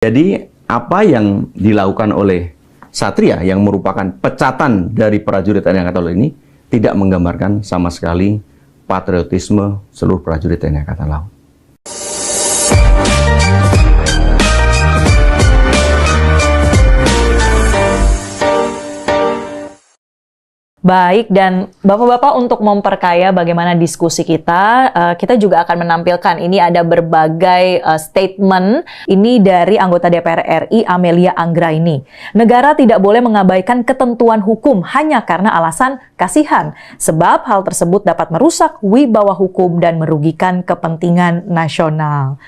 Jadi apa yang dilakukan oleh Satria yang merupakan pecatan dari prajurit TNI Angkatan Laut ini tidak menggambarkan sama sekali patriotisme seluruh prajurit TNI Angkatan Laut. Baik, dan Bapak-Bapak untuk memperkaya bagaimana diskusi kita, kita juga akan menampilkan ini ada berbagai statement ini dari anggota DPR RI Amelia Anggraini. Negara tidak boleh mengabaikan ketentuan hukum hanya karena alasan kasihan, sebab hal tersebut dapat merusak wibawa hukum dan merugikan kepentingan nasional.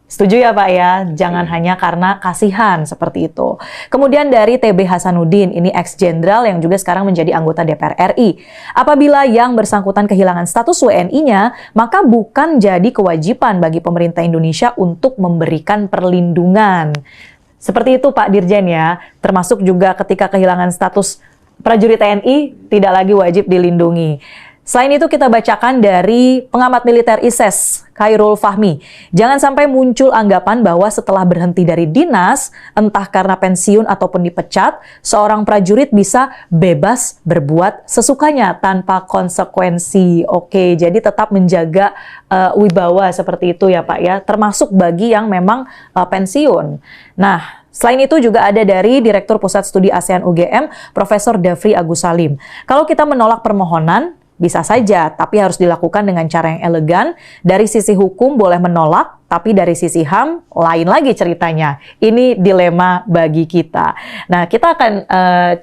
Setuju ya Pak ya, jangan hanya karena kasihan seperti itu. Kemudian dari TB Hasanuddin, ini ex-jenderal yang juga sekarang menjadi anggota DPR RI. Apabila yang bersangkutan kehilangan status WNI-nya, maka bukan jadi kewajiban bagi pemerintah Indonesia untuk memberikan perlindungan. Seperti itu Pak Dirjen ya, termasuk juga ketika kehilangan status prajurit TNI tidak lagi wajib dilindungi. Selain itu kita bacakan dari pengamat militer ISES, Khairul Fahmi. Jangan sampai muncul anggapan bahwa setelah berhenti dari dinas, entah karena pensiun ataupun dipecat, seorang prajurit bisa bebas berbuat sesukanya tanpa konsekuensi. Oke, jadi tetap menjaga wibawa seperti itu ya Pak ya, termasuk bagi yang memang pensiun. Nah, selain itu juga ada dari Direktur Pusat Studi ASEAN UGM, Profesor Dafri Agus Salim. Kalau kita menolak permohonan, bisa saja, tapi harus dilakukan dengan cara yang elegan. Dari sisi hukum boleh menolak, tapi dari sisi HAM lain lagi ceritanya. Ini dilema bagi kita. Nah, kita akan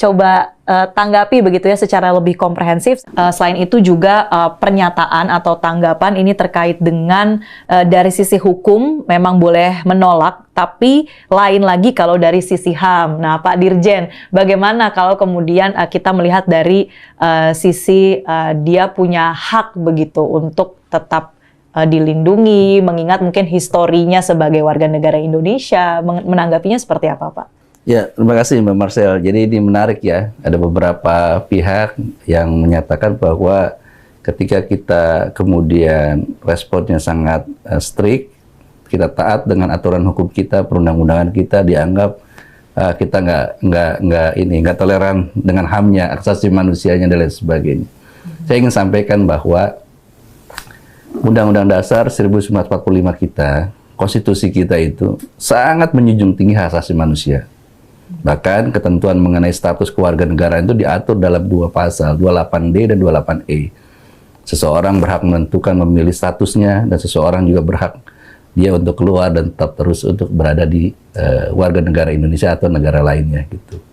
coba tanggapi begitu ya secara lebih komprehensif. Selain itu juga pernyataan atau tanggapan ini terkait dengan dari sisi hukum memang boleh menolak, tapi lain lagi kalau dari sisi HAM. Nah, Pak Dirjen, bagaimana kalau kemudian kita melihat dari sisi dia punya hak begitu untuk tetap dilindungi, mengingat mungkin historinya sebagai warga negara Indonesia, menanggapinya seperti apa, Pak? Ya, terima kasih Mbak Marcel. Jadi ini menarik ya, ada beberapa pihak yang menyatakan bahwa ketika kita kemudian responnya sangat strict, kita taat dengan aturan hukum kita, perundang-undangan kita, dianggap kita nggak toleran dengan HAM-nya, hak asasi manusianya dan lain sebagainya. Saya ingin sampaikan bahwa Undang-Undang Dasar 1945 kita, konstitusi kita itu sangat menjunjung tinggi hak asasi manusia. Bahkan ketentuan mengenai status kewarganegaraan itu diatur dalam dua pasal, 28D dan 28E. Seseorang berhak menentukan memilih statusnya, dan seseorang juga berhak dia untuk keluar dan tetap terus untuk berada di warga negara Indonesia atau negara lainnya gitu.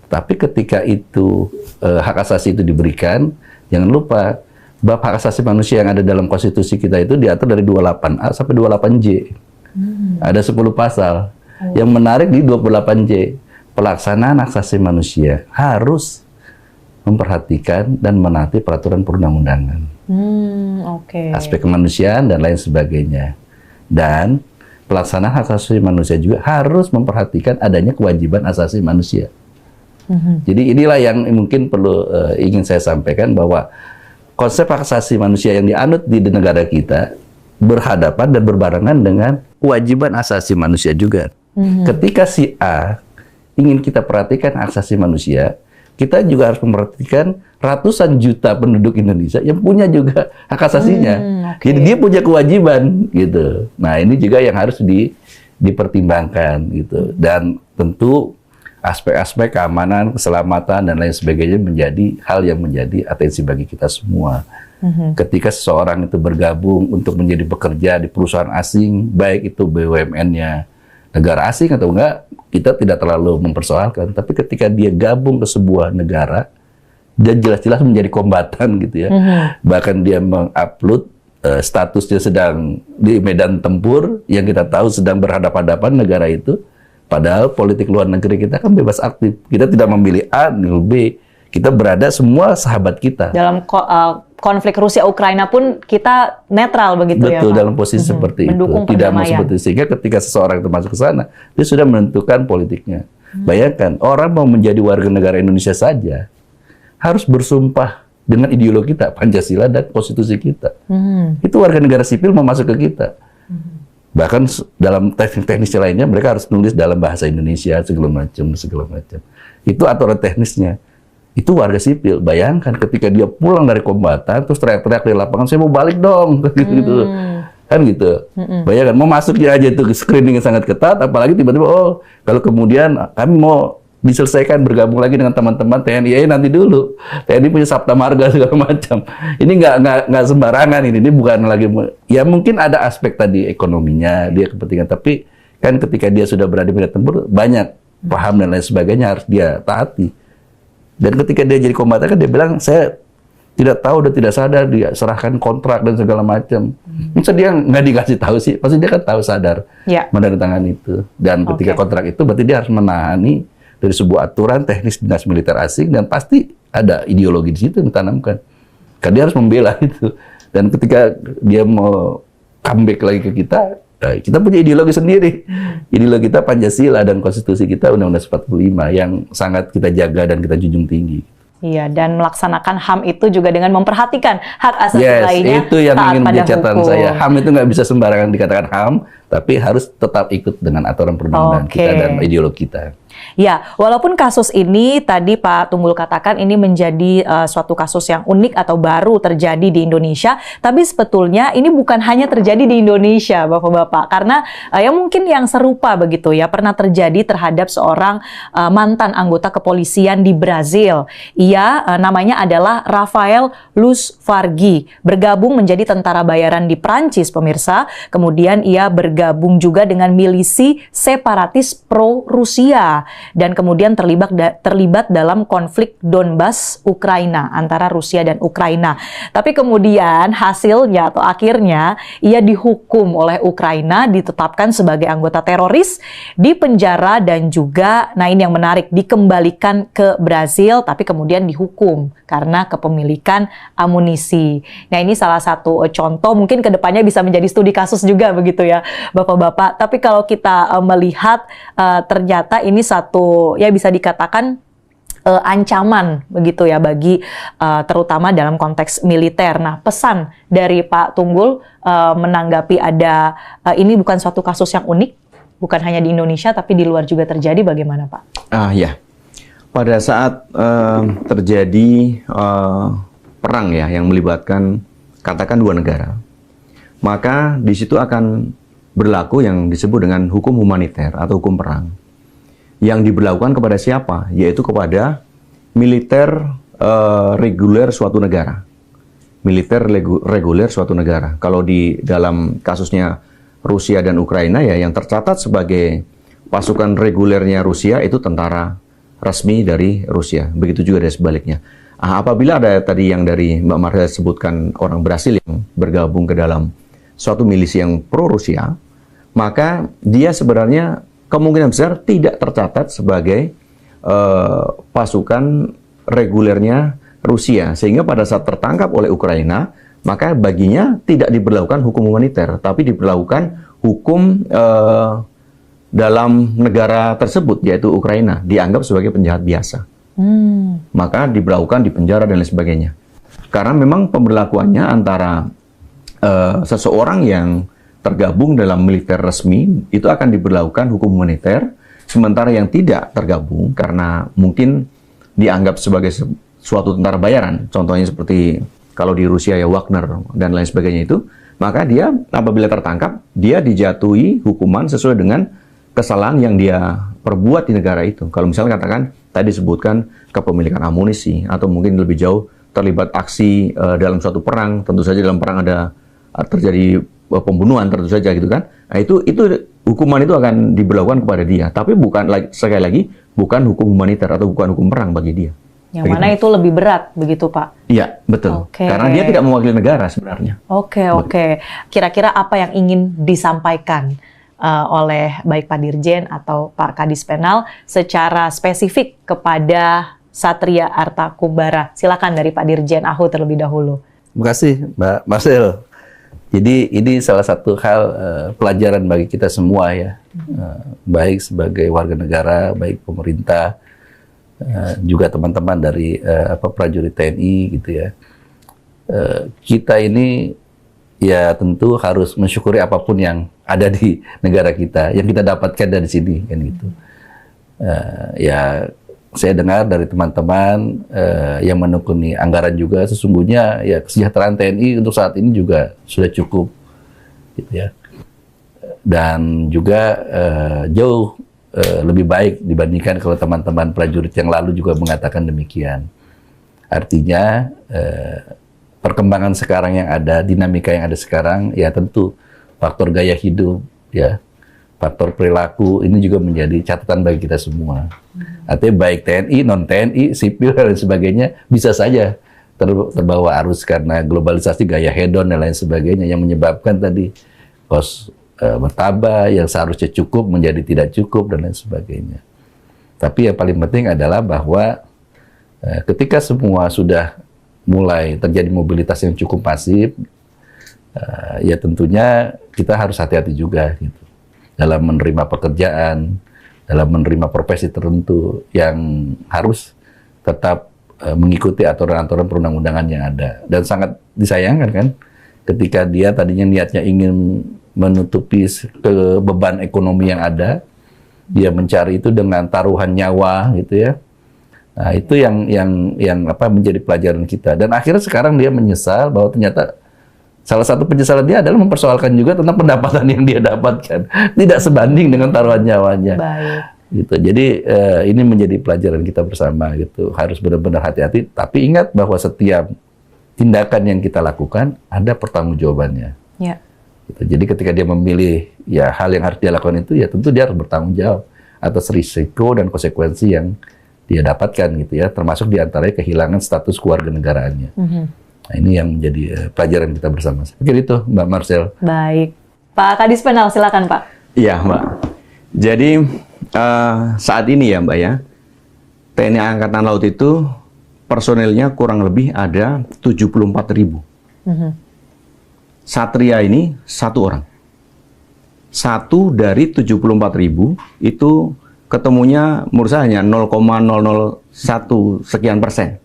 Tapi ketika itu hak asasi itu diberikan, jangan lupa bab hak asasi manusia yang ada dalam konstitusi kita itu diatur dari 28A sampai 28J. Ada 10 pasal. Yang menarik di 28J, pelaksanaan hak asasi manusia harus memperhatikan dan menaati peraturan perundang-undangan. Aspek kemanusiaan dan lain sebagainya. Dan pelaksanaan hak asasi manusia juga harus memperhatikan adanya kewajiban asasi manusia. Jadi inilah yang mungkin perlu ingin saya sampaikan, bahwa konsep hak asasi manusia yang dianut di negara kita berhadapan dan berbarengan dengan kewajiban asasi manusia juga. Ketika si A ingin kita perhatikan hak asasi manusia, kita juga harus memperhatikan ratusan juta penduduk Indonesia yang punya juga hak asasinya. Jadi dia punya kewajiban gitu. Nah, ini juga yang harus dipertimbangkan gitu. Dan tentu aspek-aspek keamanan, keselamatan, dan lain sebagainya menjadi hal yang menjadi atensi bagi kita semua. Ketika seseorang itu bergabung untuk menjadi pekerja di perusahaan asing, baik itu BUMN-nya negara asing atau enggak, kita tidak terlalu mempersoalkan. Tapi ketika dia gabung ke sebuah negara, dan jelas-jelas menjadi kombatan gitu ya, bahkan dia mengupload statusnya sedang di medan tempur, yang kita tahu sedang berhadapan-hadapan negara itu. Padahal politik luar negeri kita kan bebas aktif. Kita tidak memilih A, memilih B. Kita berada semua sahabat kita. Dalam konflik Rusia-Ukraina pun kita netral begitu. Betul, ya Pak? Dalam posisi seperti mendukung itu. Tidak mau perdamaian. seperti itu. Sehingga ketika seseorang itu masuk ke sana, dia sudah menentukan politiknya. Bayangkan, orang mau menjadi warga negara Indonesia saja harus bersumpah dengan ideologi kita, Pancasila dan konstitusi kita. Itu warga negara sipil mau masuk ke kita. Bahkan dalam teknis lainnya mereka harus nulis dalam bahasa Indonesia segala macam. Itu aturan teknisnya. Itu warga sipil. Bayangkan ketika dia pulang dari kombatan terus teriak-teriak di lapangan, saya mau balik dong, gitu. Kan gitu. Bayangkan mau masuknya aja itu screening yang sangat ketat, apalagi tiba-tiba kalau kemudian kami mau diselesaikan bergabung lagi dengan teman-teman TNI, nanti dulu. TNI punya Sabta Marga segala macam. Ini nggak sembarangan ini bukan lagi, ya mungkin ada aspek tadi ekonominya, dia kepentingan, tapi kan ketika dia sudah berada di medan tempur, banyak paham dan lain sebagainya harus dia taati. Dan ketika dia jadi kombatan kan dia bilang, saya tidak tahu dan tidak sadar, dia serahkan kontrak dan segala macam. Masa dia nggak dikasih tahu sih? Pasti dia kan tahu, sadar menandatangani itu. Dan ketika kontrak itu berarti dia harus menahani dari sebuah aturan teknis dinas militer asing, dan pasti ada ideologi di situ yang ditanamkan. Karena dia harus membela itu. Dan ketika dia mau comeback lagi ke kita punya ideologi sendiri. Ideologi kita Pancasila dan konstitusi kita Undang-Undang 45 yang sangat kita jaga dan kita junjung tinggi. Iya, dan melaksanakan HAM itu juga dengan memperhatikan hak asasi lainnya. Itu yang taat ingin pada menjadi catatan hukum. saya. HAM itu nggak bisa sembarangan dikatakan HAM, tapi harus tetap ikut dengan aturan perundang-undangan kita dan ideologi kita. Ya, walaupun kasus ini tadi Pak Tunggul katakan ini menjadi suatu kasus yang unik atau baru terjadi di Indonesia, tapi sebetulnya ini bukan hanya terjadi di Indonesia, Bapak-bapak, karena ya mungkin yang serupa begitu ya pernah terjadi terhadap seorang mantan anggota kepolisian di Brazil. Ia namanya adalah Rafael Luz Vargi, bergabung menjadi tentara bayaran di Prancis, pemirsa. Kemudian ia bergabung juga dengan milisi separatis pro-Rusia dan kemudian terlibat dalam konflik Donbas Ukraina antara Rusia dan Ukraina. Tapi kemudian hasilnya atau akhirnya ia dihukum oleh Ukraina, ditetapkan sebagai anggota teroris, dipenjara dan juga, nah ini yang menarik, dikembalikan ke Brazil tapi kemudian dihukum karena kepemilikan amunisi. Nah ini salah satu contoh, mungkin kedepannya bisa menjadi studi kasus juga begitu ya Bapak-bapak. Tapi kalau kita melihat ternyata ini satu ya bisa dikatakan ancaman begitu ya bagi terutama dalam konteks militer. Nah, pesan dari Pak Tunggul menanggapi ada ini bukan suatu kasus yang unik, bukan hanya di Indonesia tapi di luar juga terjadi, bagaimana Pak? Ya, pada saat terjadi perang ya yang melibatkan katakan dua negara, maka di situ akan berlaku yang disebut dengan hukum humaniter atau hukum perang. Yang diberlakukan kepada siapa? Yaitu kepada militer reguler suatu negara. Militer reguler suatu negara. Kalau di dalam kasusnya Rusia dan Ukraina ya, yang tercatat sebagai pasukan regulernya Rusia itu tentara resmi dari Rusia. Begitu juga dari sebaliknya. Apabila ada tadi yang dari Mbak Marsha sebutkan orang Brasil yang bergabung ke dalam suatu milisi yang pro-Rusia, maka dia sebenarnya kemungkinan besar tidak tercatat sebagai pasukan regulernya Rusia. Sehingga pada saat tertangkap oleh Ukraina, maka baginya tidak diberlakukan hukum humaniter, tapi diberlakukan hukum dalam negara tersebut, yaitu Ukraina, dianggap sebagai penjahat biasa. Maka diberlakukan di penjara dan lain sebagainya. Karena memang pemberlakuannya antara seseorang yang tergabung dalam militer resmi itu akan diberlakukan hukum humaniter, sementara yang tidak tergabung karena mungkin dianggap sebagai suatu tentara bayaran, contohnya seperti kalau di Rusia ya Wagner dan lain sebagainya itu, maka dia apabila tertangkap dia dijatuhi hukuman sesuai dengan kesalahan yang dia perbuat di negara itu. Kalau misalnya katakan tadi disebutkan kepemilikan amunisi atau mungkin lebih jauh terlibat aksi dalam suatu perang, tentu saja dalam perang ada terjadi pembunuhan tentu saja gitu kan. Nah, itu hukuman itu akan diberlakukan kepada dia, tapi bukan sekali lagi bukan hukum humaniter atau bukan hukum perang bagi dia. Yang mana itu lebih berat begitu Pak? Iya, betul. Karena dia tidak mewakili negara sebenarnya. Oke. Kira-kira apa yang ingin disampaikan oleh baik Pak Dirjen atau Pak Kadis Penal secara spesifik kepada Satria Arta Kumbara? Silakan dari Pak Dirjen Ahu terlebih dahulu. Terima kasih Mbak Marcel. Jadi ini salah satu hal pelajaran bagi kita semua ya, baik sebagai warga negara, baik pemerintah, juga teman-teman dari prajurit TNI gitu ya. Kita ini ya tentu harus mensyukuri apapun yang ada di negara kita, yang kita dapatkan dari sini kan gitu. Ya saya dengar dari teman-teman yang menekuni anggaran juga, sesungguhnya ya kesejahteraan TNI untuk saat ini juga sudah cukup, gitu ya. Dan juga jauh lebih baik dibandingkan kalau teman-teman prajurit yang lalu juga mengatakan demikian. Artinya perkembangan sekarang yang ada, dinamika yang ada sekarang, ya tentu faktor gaya hidup, ya, faktor perilaku ini juga menjadi catatan bagi kita semua. Artinya baik TNI, non TNI, sipil dan lain sebagainya bisa saja terbawa arus karena globalisasi, gaya hedon dan lain sebagainya yang menyebabkan tadi kos bertambah, yang seharusnya cukup menjadi tidak cukup dan lain sebagainya. Tapi yang paling penting adalah bahwa ketika semua sudah mulai terjadi mobilitas yang cukup masif, ya tentunya kita harus hati-hati juga gitu dalam menerima pekerjaan, dalam menerima profesi tertentu yang harus tetap mengikuti aturan-aturan perundang-undangan yang ada. Dan sangat disayangkan kan ketika dia tadinya niatnya ingin menutupi beban ekonomi yang ada, dia mencari itu dengan taruhan nyawa gitu ya. Nah, itu yang apa menjadi pelajaran kita. Dan akhirnya sekarang dia menyesal bahwa ternyata salah satu penyesalan dia adalah mempersoalkan juga tentang pendapatan yang dia dapatkan tidak sebanding dengan taruhan nyawanya. Baik. Gitu. Jadi ini menjadi pelajaran kita bersama gitu. Harus benar-benar hati-hati, tapi ingat bahwa setiap tindakan yang kita lakukan ada pertanggungjawabannya. Ya. Gitu. Jadi ketika dia memilih ya hal yang harus dia lakukan itu, ya tentu dia harus bertanggung jawab atas risiko dan konsekuensi yang dia dapatkan gitu ya, termasuk diantaranya kehilangan status kewarganegaraannya. Nah, ini yang menjadi pelajaran kita bersama. Saya pikir itu, Mbak Marcel. Baik, Pak Kadis Penal, silakan Pak. Iya, Mbak. Jadi saat ini ya, Mbak ya, TNI Angkatan Laut itu personelnya kurang lebih ada 74.000. Satria ini 1 orang. 1 dari 74.000 itu ketemunya menurut saya hanya 0,001 sekian persen.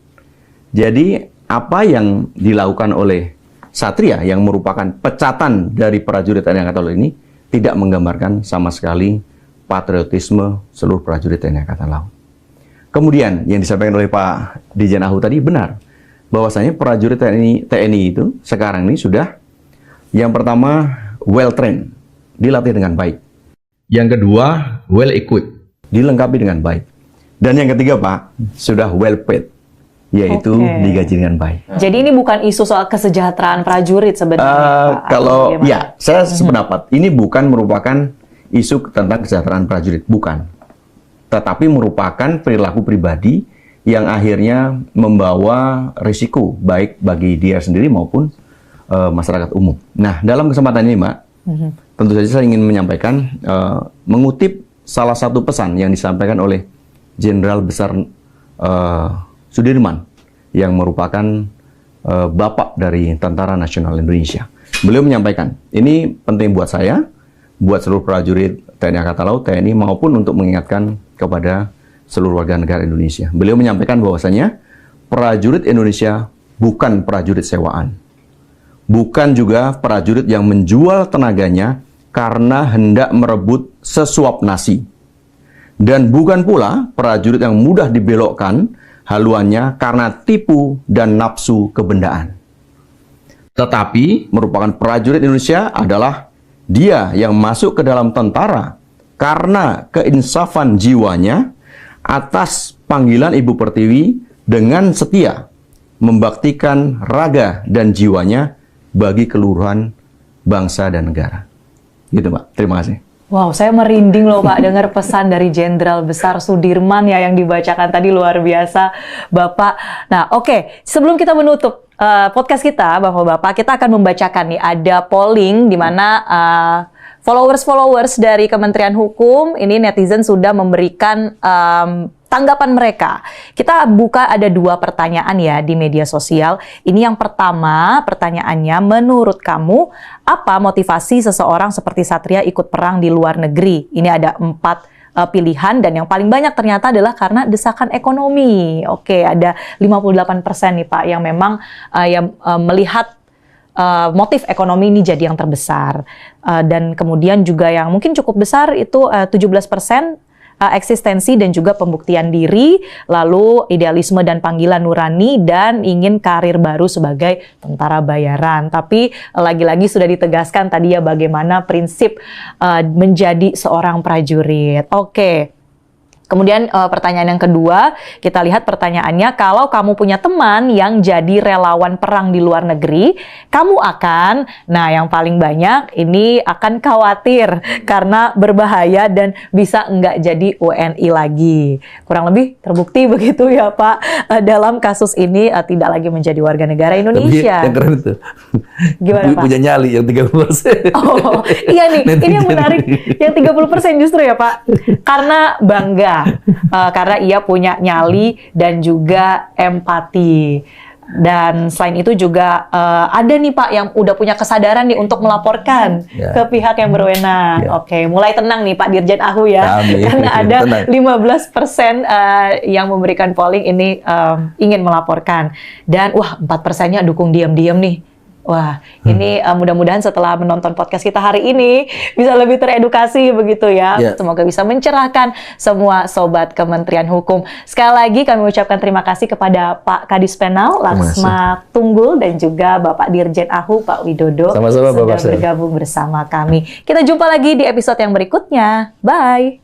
Jadi apa yang dilakukan oleh Satria yang merupakan pecatan dari prajurit TNI Angkatan Laut ini tidak menggambarkan sama sekali patriotisme seluruh prajurit TNI Angkatan Laut. Kemudian yang disampaikan oleh Pak Dijen Ahu tadi benar, bahwasanya prajurit TNI itu sekarang ini sudah yang pertama well trained, dilatih dengan baik. Yang kedua well equipped, dilengkapi dengan baik. Dan yang ketiga Pak, sudah well paid, yaitu digaji dengan baik. Jadi ini bukan isu soal kesejahteraan prajurit sebenarnya, Pak? Kalau ya, saya sependapat, ini bukan merupakan isu tentang kesejahteraan prajurit, bukan. Tetapi merupakan perilaku pribadi yang akhirnya membawa risiko baik bagi dia sendiri maupun masyarakat umum. Nah, dalam kesempatan ini, Mbak, tentu saja saya ingin menyampaikan, mengutip salah satu pesan yang disampaikan oleh Jenderal Besar Sudirman, yang merupakan bapak dari Tentara Nasional Indonesia. Beliau menyampaikan, ini penting buat saya, buat seluruh prajurit TNI Angkatan Laut, TNI, maupun untuk mengingatkan kepada seluruh warga negara Indonesia. Beliau menyampaikan bahwasanya prajurit Indonesia bukan prajurit sewaan. Bukan juga prajurit yang menjual tenaganya karena hendak merebut sesuap nasi. Dan bukan pula prajurit yang mudah dibelokkan haluannya karena tipu dan nafsu kebendaan. Tetapi merupakan prajurit Indonesia adalah dia yang masuk ke dalam tentara karena keinsafan jiwanya atas panggilan Ibu Pertiwi dengan setia membaktikan raga dan jiwanya bagi keluruhan bangsa dan negara. Gitu, Pak. Terima kasih. Wow, saya merinding loh Pak dengar pesan dari Jenderal Besar Sudirman ya yang dibacakan tadi, luar biasa Bapak. Nah, oke, sebelum kita menutup podcast kita, Bapak-bapak, kita akan membacakan nih ada polling di mana followers dari Kementerian Hukum ini netizen sudah memberikan tanggapan mereka. Kita buka ada 2 pertanyaan ya di media sosial. Ini yang pertama, pertanyaannya, menurut kamu apa motivasi seseorang seperti Satria ikut perang di luar negeri? Ini ada 4 pilihan dan yang paling banyak ternyata adalah karena desakan ekonomi. Oke, ada 58% nih Pak yang memang melihat motif ekonomi ini jadi yang terbesar. Dan kemudian juga yang mungkin cukup besar itu 17% eksistensi dan juga pembuktian diri, lalu idealisme dan panggilan nurani, dan ingin karir baru sebagai tentara bayaran. Tapi lagi-lagi sudah ditegaskan tadi ya bagaimana prinsip menjadi seorang prajurit. Oke. Kemudian pertanyaan yang kedua, kita lihat pertanyaannya, kalau kamu punya teman yang jadi relawan perang di luar negeri, kamu akan, nah yang paling banyak ini akan khawatir karena berbahaya dan bisa nggak jadi WNI lagi. Kurang lebih terbukti begitu ya Pak, dalam kasus ini tidak lagi menjadi warga negara Indonesia. Tapi yang keren itu, Gimana Pak? punya nyali yang 30%. Oh iya nih, ini yang menarik, yang 30% justru ya Pak, karena bangga. Karena ia punya nyali dan juga empati. Dan selain itu juga ada nih Pak yang udah punya kesadaran nih untuk melaporkan ke pihak yang berwenang. Oke, mulai tenang nih Pak Dirjen Ahu ya. Amin. Karena ada Tenang. 15% yang memberikan polling ini ingin melaporkan. Dan wah 4%-nya dukung diam-diam nih. Wah, ini mudah-mudahan setelah menonton podcast kita hari ini bisa lebih teredukasi begitu ya. Semoga bisa mencerahkan semua sobat Kementerian Hukum. Sekali lagi kami ucapkan terima kasih kepada Pak Kadis Penal Laksma Tunggul dan juga Bapak Dirjen Ahu Pak Widodo Sama-sama, sudah Bapak Marcel. bergabung bersama kami. Kita jumpa lagi di episode yang berikutnya. Bye.